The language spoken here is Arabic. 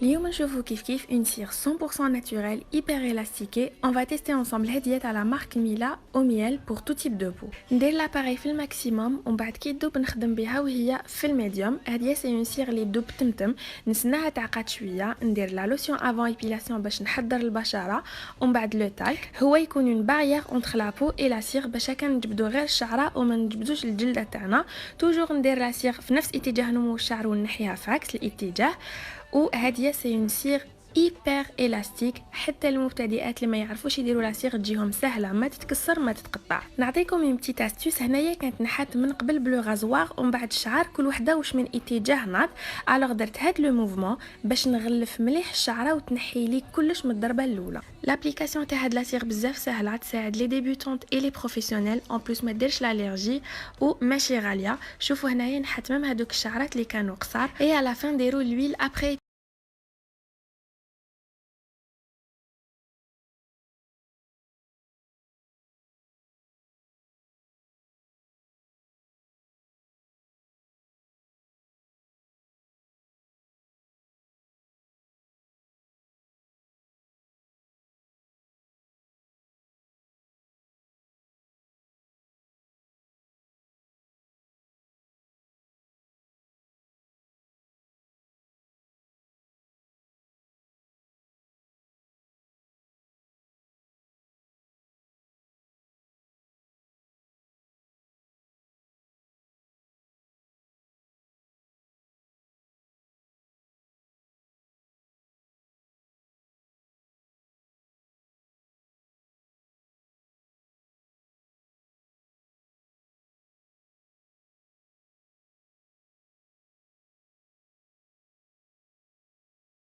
اليوم نشوفو كيف une cire 100% naturelle, hyper élastiquée. On va tester ensemble هدية على مارك ميلا au miel pour tout type de peau. ندير l'appareil في الماكسيموم ومن بعد كي تذوب نخدم بها وهي في الميديوم. هدية سي une cire اللي تذوب تمتم، نستناها تعقد شوية، ندير لا لوسيون افون ايبيلاسيون باش نحضر البشرة ومن بعد لو تالك. هو يكون une barrière entre la peau et la cire باش هكا نجبدو غير الشعرة وما نجبدوش الجلدة تاعنا. توجور ندير لا cire في نفس اتجاه نمو الشعر ونحيها في عكس الاتجاه. وهذه سي اون سيغ ايبر الاستيك، حتى المبتدئات اللي ما يعرفوش يديروا لا سيغ تجيهم سهله، ما تتكسر ما تتقطع. نعطيكم اون بتيت استوس. هنايا كانت نحات من قبل بلو غازوار ومن بعد الشعر كل وحده واش من اتجاه ناض. الوغ درت هاد لو موفمون باش نغلف مليح الشعره وتنحي لي كلش من الضربه الاولى. لابليكاسيون تاع هاد لا سيغ بزاف سهله، تساعد لي ديبيوتونت اي لي بروفيسيونيل، اون بليس ما ديرش الالرجي وماشي غاليه. شوفوا هنايا نحت ميم هادوك الشعرات اللي كانوا قصار. اي على فان ديروا لويل ابري